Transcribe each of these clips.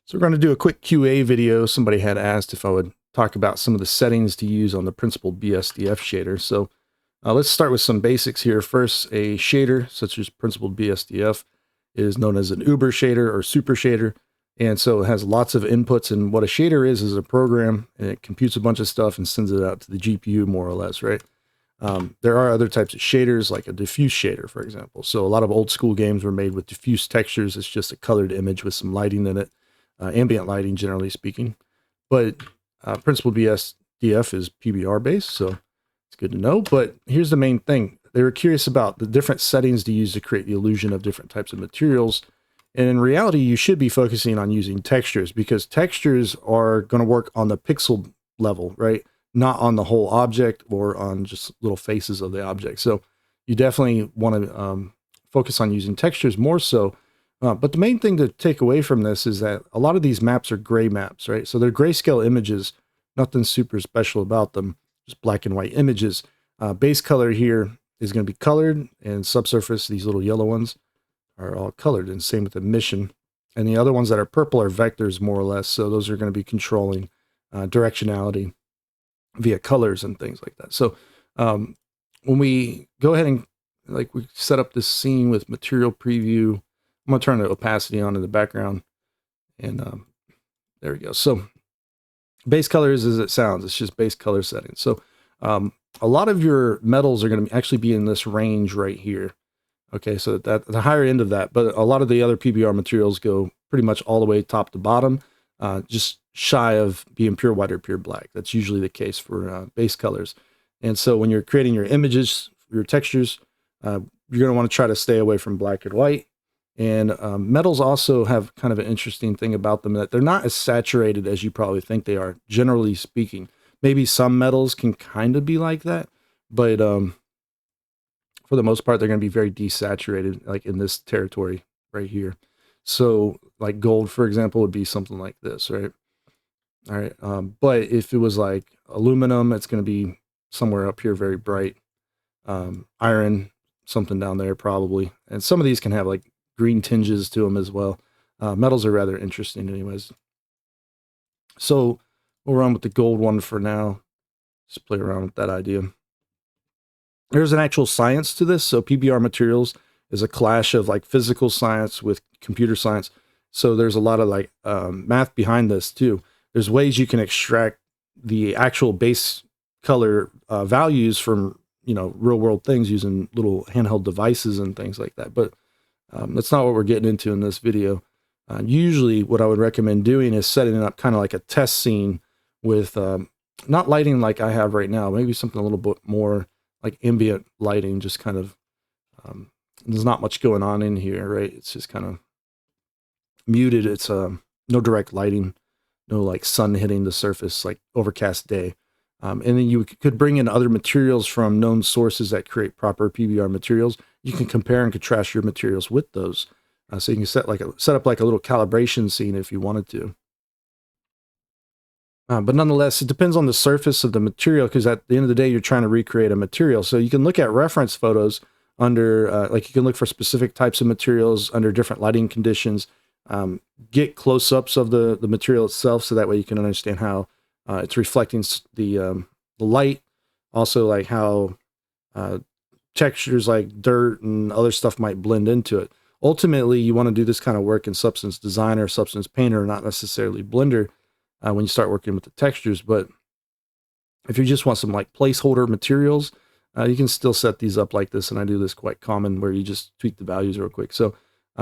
So we're going to do a quick QA video. Somebody had asked if I would talk about some of the settings to use on the principled BSDF shader. So let's start with some basics here. First, a shader such as principled BSDF is known as an uber shader or super shader. And so it has lots of inputs, and what a shader is a program, and it computes a bunch of stuff and sends it out to the GPU more or less, right? There are other types of shaders, like a diffuse shader, for example. So a lot of old school games were made with diffuse textures. It's just a colored image with some lighting in it. Ambient lighting, generally speaking. But Principled BSDF is PBR based, so it's good to know. But here's the main thing. They were curious about the different settings to use to create the illusion of different types of materials. And in reality, you should be focusing on using textures, because textures are going to work on the pixel level, right? Not on the whole object or on just little faces of the object. So you definitely want to focus on using textures more so. But the main thing to take away from this is that a lot of these maps are gray maps, right? So they're grayscale images, nothing super special about them, just black and white images. Base color here is going to be colored, and subsurface, these little yellow ones, are all colored, and same with emission. And the other ones that are purple are vectors, more or less. So those are going to be controlling directionality via colors and things like that. So when we go ahead and we set up this scene with material preview, I'm going to turn the opacity on in the background, and there we go. So base color is as it sounds. It's just base color settings. So a lot of your metals are going to actually be in this range right here. Okay, so that the higher end of that, but a lot of the other PBR materials go pretty much all the way top to bottom, just shy of being pure white or pure black. That's usually the case for base colors. And so when you're creating your images, your textures, you're going to want to try to stay away from black and white. And metals also have kind of an interesting thing about them, that they're not as saturated as you probably think they are, generally speaking. Maybe some metals can kind of be like that, but for the most part, they're going to be very desaturated, like in this territory right here. So like gold, for example, would be something like this, right? All right. But if it was like aluminum, it's going to be somewhere up here, very bright. Iron, something down there probably. And some of these can have like green tinges to them as well. Metals are rather interesting anyways. So we'll run with the gold one for now. Just play around with that idea. There's an actual science to this. So PBR materials is a clash of like physical science with computer science. So there's a lot of like math behind this too. There's ways you can extract the actual base color values from, real world things using little handheld devices and things like that. But that's not what we're getting into in this video. Usually what I would recommend doing is setting up kind of like a test scene with not lighting like I have right now, maybe something a little bit more like ambient lighting, just kind of, there's not much going on in here, right? It's just kind of muted. It's no direct lighting, no like sun hitting the surface, like overcast day. And then you could bring in other materials from known sources that create proper PBR materials. You can compare and contrast your materials with those. So you can set up like a little calibration scene if you wanted to. But nonetheless, it depends on the surface of the material, because at the end of the day, you're trying to recreate a material. So you can look at reference photos under, you can look for specific types of materials under different lighting conditions, get close-ups of the material itself, so that way you can understand how it's reflecting the light. Also, like how textures like dirt and other stuff might blend into it. Ultimately, you want to do this kind of work in Substance Designer, Substance Painter, not necessarily Blender, when you start working with the textures. But if you just want some like placeholder materials, you can still set these up like this. And I do this quite common, where you just tweak the values real quick. So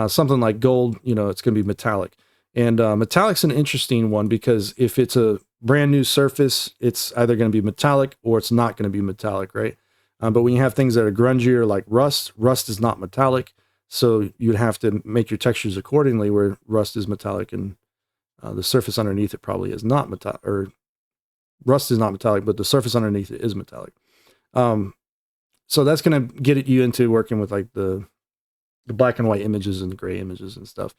something like gold, it's going to be metallic. And metallic's an interesting one, because if it's a brand new surface, it's either going to be metallic or it's not going to be metallic, right? But when you have things that are grungier like rust is not metallic. So you'd have to make your textures accordingly, where rust is metallic and the surface underneath it probably is not metallic, or rust is not metallic, but the surface underneath it is metallic. So that's going to get you into working with like the black and white images and the gray images and stuff.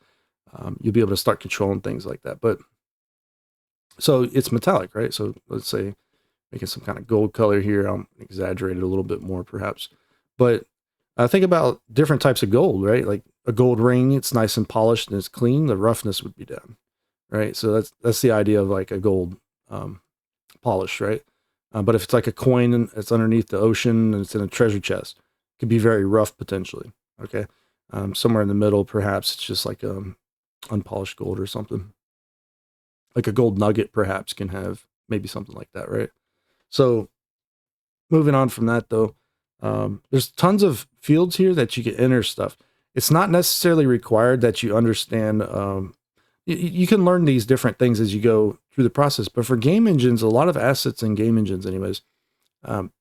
You'll be able to start controlling things like that. But so it's metallic, right? So let's say making some kind of gold color here. I'll exaggerate it a little bit more perhaps. But think about different types of gold, right? Like a gold ring, it's nice and polished and it's clean. The roughness would be down. right? So that's the idea of like a gold polish, right? But if it's like a coin and it's underneath the ocean and it's in a treasure chest, it could be very rough potentially. Okay, somewhere in the middle, perhaps it's just like unpolished gold or something. Like a gold nugget, perhaps can have maybe something like that, right? So moving on from that, though, there's tons of fields here that you can enter stuff. It's not necessarily required that you understand. You can learn these different things as you go through the process. But for game engines, a lot of assets in game engines, anyways, um,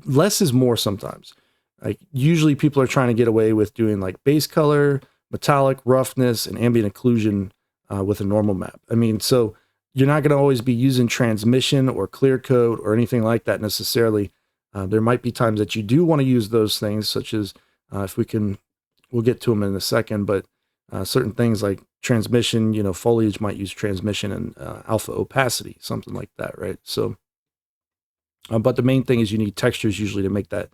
less is more sometimes. Like usually people are trying to get away with doing like base color, metallic, roughness, and ambient occlusion with a normal map. I mean, so you're not going to always be using transmission or clear coat or anything like that necessarily. There might be times that you do want to use those things, such as if we can, we'll get to them in a second, but certain things like transmission, foliage might use transmission and alpha opacity, something like that, right? So, but the main thing is you need textures usually to make that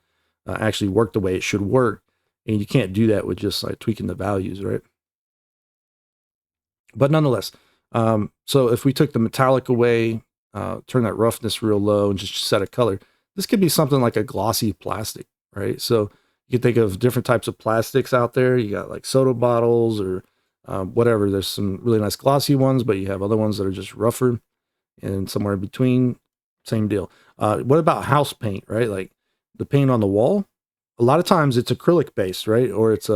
actually work the way it should work. And you can't do that with just like tweaking the values, right? But nonetheless, so if we took the metallic away, turn that roughness real low and just set a color, this could be something like a glossy plastic, right? So you can think of different types of plastics out there. You got like soda bottles or whatever. There's some really nice glossy ones, but you have other ones that are just rougher and somewhere in between, same deal. What about house paint, right? Like the paint on the wall. A lot of times it's acrylic based, right? Or it's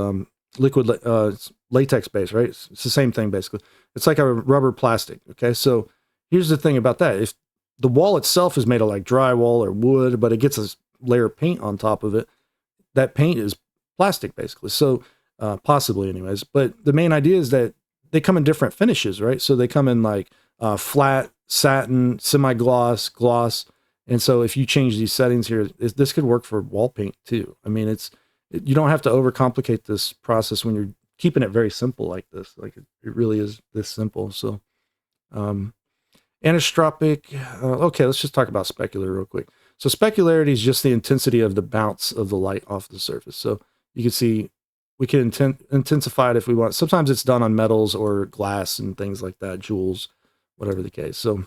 liquid, it's latex based, right? It's the same thing basically. It's like a rubber plastic. Okay, so here's the thing about that: if the wall itself is made of like drywall or wood, but it gets a layer of paint on top of it, that paint is plastic basically. So possibly, anyways. But the main idea is that they come in different finishes, right? So they come in like flat, satin, semi-gloss, gloss. And so if you change these settings here, this could work for wall paint too. I mean, you don't have to overcomplicate this process when you're keeping it very simple like this. Like it really is this simple. So anisotropic. Okay, let's just talk about specular real quick. So specularity is just the intensity of the bounce of the light off the surface. So you can see we can intensify it if we want. Sometimes it's done on metals or glass and things like that, jewels, whatever the case. So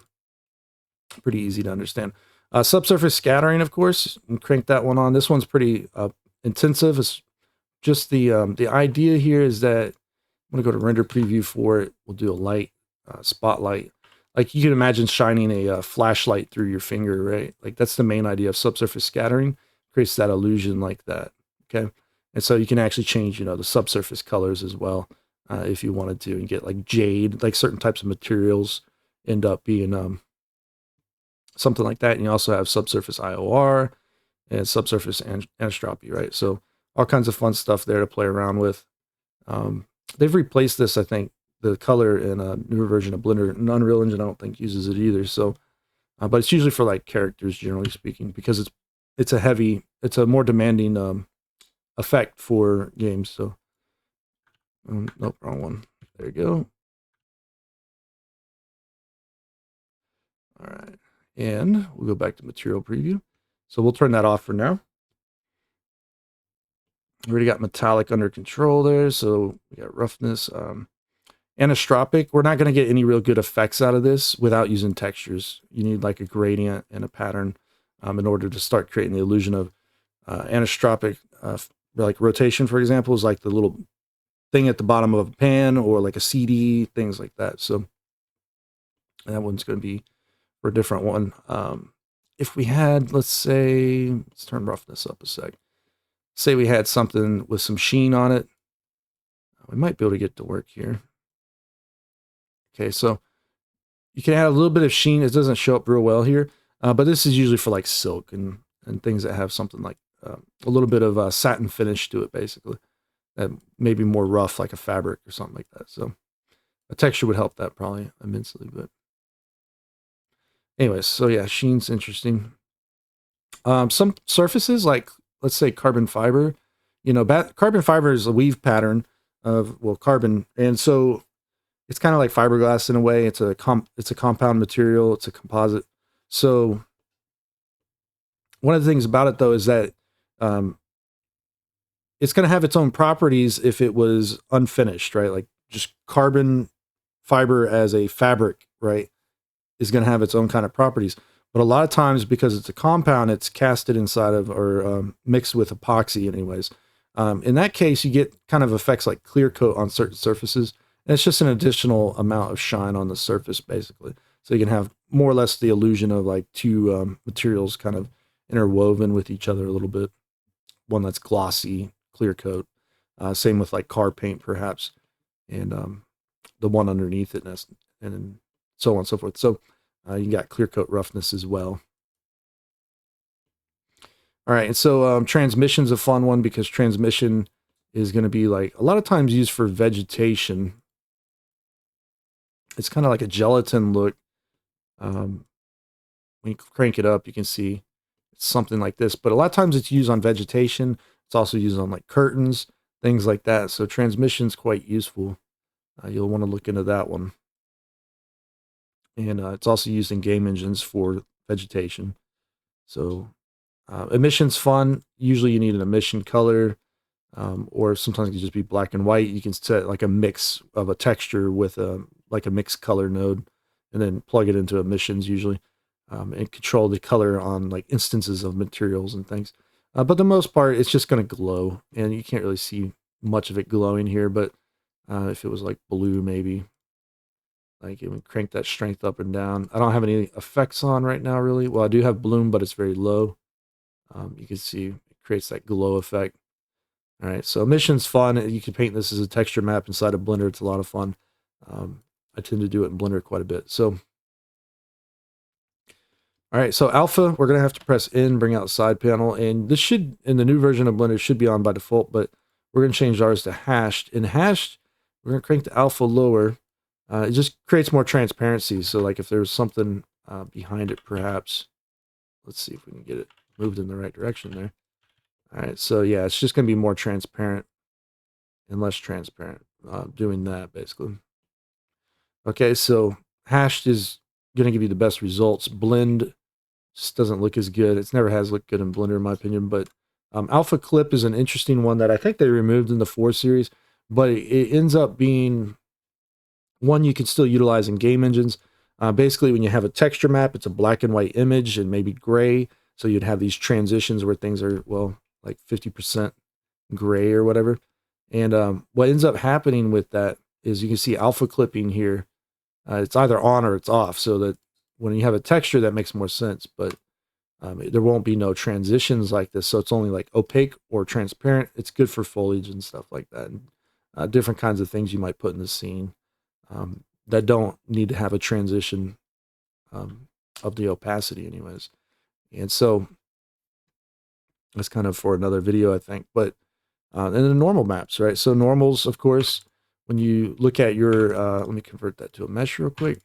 pretty easy to understand. Subsurface scattering, of course, and crank that one on. This one's pretty intensive. It's just the idea here is that I'm going to go to render preview for it. We'll do a light spotlight. Like you can imagine shining a flashlight through your finger, right? Like that's the main idea of subsurface scattering. Creates that illusion like that, okay? And so you can actually change, the subsurface colors as well if you wanted to, and get like jade, like certain types of materials end up being something like that. And you also have subsurface IOR and subsurface anisotropy, right? So all kinds of fun stuff there to play around with. They've replaced this, I think, the color in a newer version of Blender. And Unreal Engine, I don't think, uses it either. So, but it's usually for like characters, generally speaking, because it's a more demanding effect for games. So, nope, wrong one. There you go. All right, and we'll go back to material preview. So we'll turn that off for now. We already got metallic under control there, so we got roughness. Anisotropic, we're not going to get any real good effects out of this without using textures. You need like a gradient and a pattern in order to start creating the illusion of anisotropic. Like rotation, for example, is like the little thing at the bottom of a pan or like a CD, things like that. So that one's going to be for a different one. If we had, let's turn roughness up a sec. Say we had something with some sheen on it. We might be able to get to work here. Okay, so you can add a little bit of sheen. It doesn't show up real well here, but this is usually for like silk and things that have something like a little bit of a satin finish to it, basically. That may be more rough, like a fabric or something like that. So a texture would help that probably immensely. But anyways, so yeah, sheen's interesting. Some surfaces, like let's say carbon fiber, carbon fiber is a weave pattern of carbon, and so it's kind of like fiberglass in a way. It's a compound material. It's a composite. So one of the things about it though is that it's going to have its own properties if it was unfinished, right? Like just carbon fiber as a fabric, right, is going to have its own kind of properties. But a lot of times, because it's a compound, it's casted inside of or mixed with epoxy, anyways. In that case, you get kind of effects like clear coat on certain surfaces. And it's just an additional amount of shine on the surface, basically. So you can have more or less the illusion of like two materials kind of interwoven with each other a little bit. One that's glossy, clear coat. Same with like car paint, perhaps, and the one underneath it, and so on and so forth. So you got clear coat roughness as well. All right, and so transmission's a fun one because transmission is going to be like a lot of times used for vegetation. It's kind of like a gelatin look. When you crank it up, you can see it's something like this. But a lot of times it's used on vegetation. It's also used on like curtains, things like that. So transmission's quite useful. You'll want to look into that one. And it's also used in game engines for vegetation. So emission's fun. Usually you need an emission color, or sometimes it can just be black and white. You can set like a mix of a texture with like a mixed color node, and then plug it into emissions usually, and control the color on like instances of materials and things. But the most part, it's just going to glow, and you can't really see much of it glowing here. But if it was like blue, maybe. Like it would crank that strength up and down. I don't have any effects on right now, really. Well, I do have bloom, but it's very low. You can see it creates that glow effect. All right, so emission's fun. You can paint this as a texture map inside of Blender. It's a lot of fun. I tend to do it in Blender quite a bit. So, all right, so alpha, we're going to have to press N, bring out side panel. And this should, in the new version of Blender, should be on by default, but we're going to change ours to hashed. In hashed, we're going to crank the alpha lower. It just creates more transparency. So like if there's something behind it, perhaps, let's see if we can get it moved in the right direction there. All right, so yeah, it's just going to be more transparent and less transparent doing that, basically. Okay, so hashed is going to give you the best results. Blend just doesn't look as good. It never has looked good in Blender, in my opinion, but alpha clip is an interesting one that I think they removed in the 4 series, but it ends up being one you can still utilize in game engines. Basically, when you have a texture map, it's a black and white image and maybe gray. So you'd have these transitions where things are, well, like 50% gray or whatever. And what ends up happening with that is you can see alpha clipping here. It's either on or it's off. So that when you have a texture, that makes more sense. But there won't be no transitions like this. So it's only like opaque or transparent. It's good for foliage and stuff like that. And different kinds of things you might put in the scene. That don't need to have a transition of the opacity anyways. And so that's kind of for another video, I think. But and the normal maps, right? So normals, of course, when you look at your, let me convert that to a mesh real quick.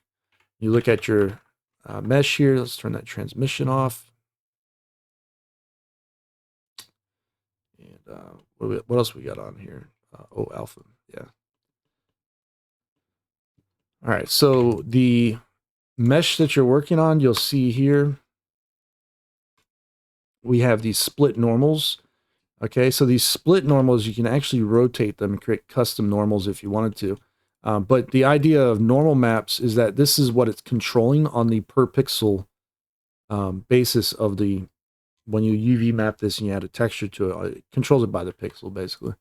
You look at your mesh here. Let's turn that transmission off. And what else we got on here? Oh, alpha, yeah. All right, so the mesh that you're working on, you'll see here, we have these split normals. Okay, so these split normals, you can actually rotate them and create custom normals if you wanted to. But the idea of normal maps is that this is what it's controlling on the per pixel basis of the, when you UV map this and you add a texture to it, it controls it by the pixel, basically.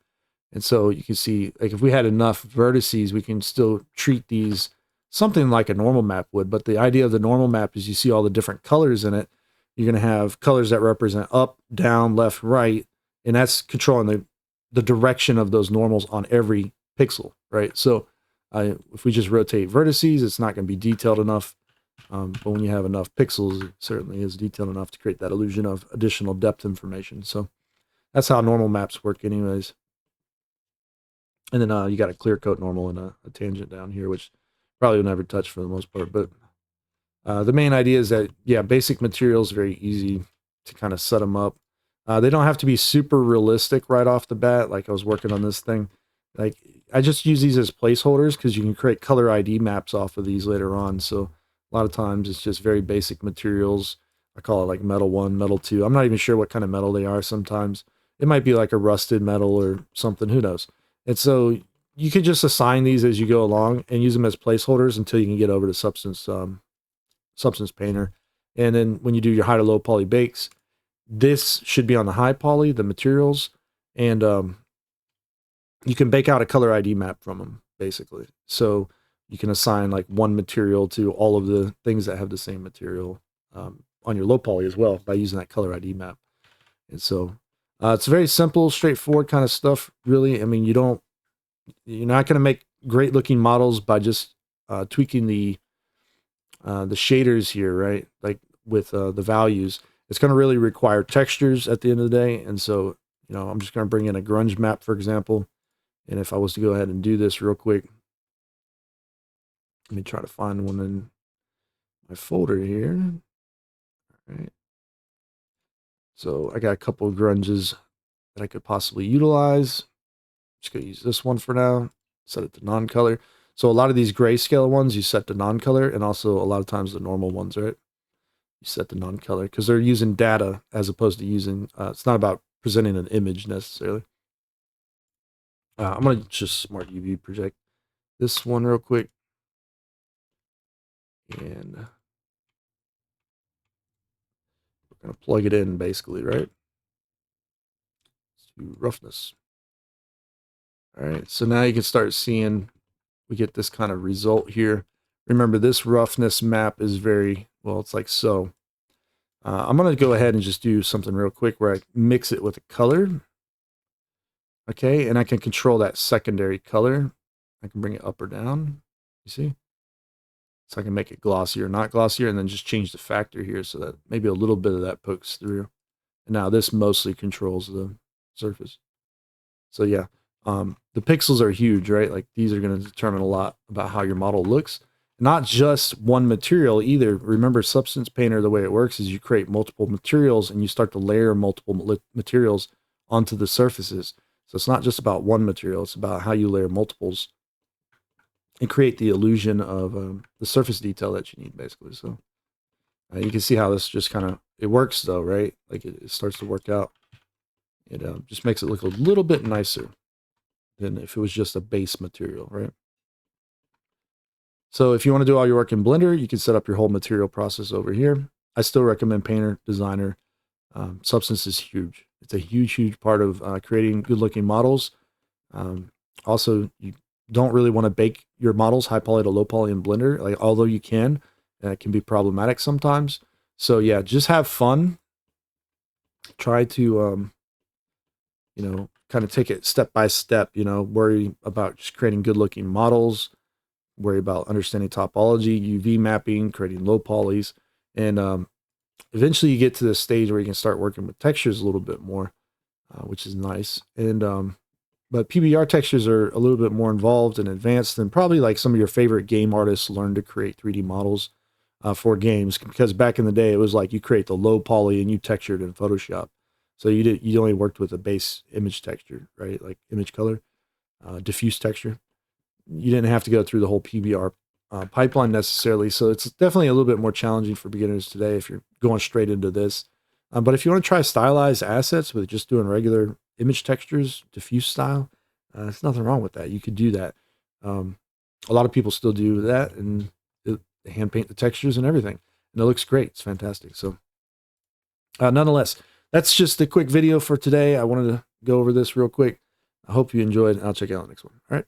And so you can see, like if we had enough vertices, we can still treat these something like a normal map would. But the idea of the normal map is you see all the different colors in it. You're going to have colors that represent up, down, left, right. And that's controlling the direction of those normals on every pixel, right? So if we just rotate vertices, it's not going to be detailed enough. But when you have enough pixels, it certainly is detailed enough to create that illusion of additional depth information. So that's how normal maps work anyways. And then you got a clear coat normal and a tangent down here, which probably will never touch for the most part. But the main idea is that, yeah, basic materials, very easy to kind of set them up. They don't have to be super realistic right off the bat. Like I was working on this thing. Like I just use these as placeholders because you can create color ID maps off of these later on. So a lot of times it's just very basic materials. I call it like metal 1, metal 2. I'm not even sure what kind of metal they are sometimes. It might be like a rusted metal or something. Who knows? And so you could just assign these as you go along and use them as placeholders until you can get over to Substance Painter. And then when you do your high to low poly bakes, this should be on the high poly, the materials, and you can bake out a color ID map from them, basically. So you can assign like one material to all of the things that have the same material on your low poly as well by using that color ID map. And so it's very simple, straightforward kind of stuff, really. I mean, you're not going to make great looking models by just tweaking the shaders here, right? Like with the values, it's going to really require textures at the end of the day. And so, I'm just going to bring in a grunge map, for example. And if I was to go ahead and do this real quick, let me try to find one in my folder here. All right. So I got a couple of grunges that I could possibly utilize. Just going to use this one for now. Set it to non-color. So a lot of these grayscale ones you set to non-color, and also a lot of times the normal ones, right? You set to non-color because they're using data as opposed to using, it's not about presenting an image necessarily. I'm going to just smart UV project this one real quick. And we're going to plug it in basically, right? To roughness. All right, so now you can start seeing, we get this kind of result here. Remember, this roughness map is very, well, it's like so. I'm going to go ahead and just do something real quick where I mix it with a color. Okay, and I can control that secondary color. I can bring it up or down, you see? So I can make it glossier or not glossier, and then just change the factor here so that maybe a little bit of that pokes through. And now this mostly controls the surface. So yeah, the pixels are huge, right? Like these are going to determine a lot about how your model looks. Not just one material either. Remember, Substance Painter, the way it works is you create multiple materials and you start to layer multiple materials onto the surfaces. So it's not just about one material, it's about how you layer multiples and create the illusion of the surface detail that you need, basically. So you can see how this just kind of, it works though, right? Like it starts to work out. It just makes it look a little bit nicer than if it was just a base material, right? So if you want to do all your work in Blender, you can set up your whole material process over here. I still recommend Painter, Designer. Substance is huge. It's a huge, huge part of creating good-looking models. Also, you don't really want to bake your models high poly to low poly in Blender, like although you can, it can be problematic sometimes. So yeah, just have fun. Try to kind of take it step by step. Worry about just creating good-looking models. Worry about understanding topology, UV mapping, creating low polys, and eventually you get to this stage where you can start working with textures a little bit more, which is nice. And but PBR textures are a little bit more involved and advanced than probably like some of your favorite game artists learn to create 3D models for games, because back in the day it was like you create the low poly and you textured in Photoshop. So you only worked with a base image texture, right? Like image color, diffuse texture. You didn't have to go through the whole PBR pipeline necessarily. So it's definitely a little bit more challenging for beginners today if you're going straight into this. But if you want to try stylized assets with just doing regular image textures, diffuse style, there's nothing wrong with that. You could do that. A lot of people still do that, and they hand paint the textures and everything. And it looks great. It's fantastic. So nonetheless, that's just a quick video for today. I wanted to go over this real quick. I hope you enjoyed. I'll check out the next one. All right.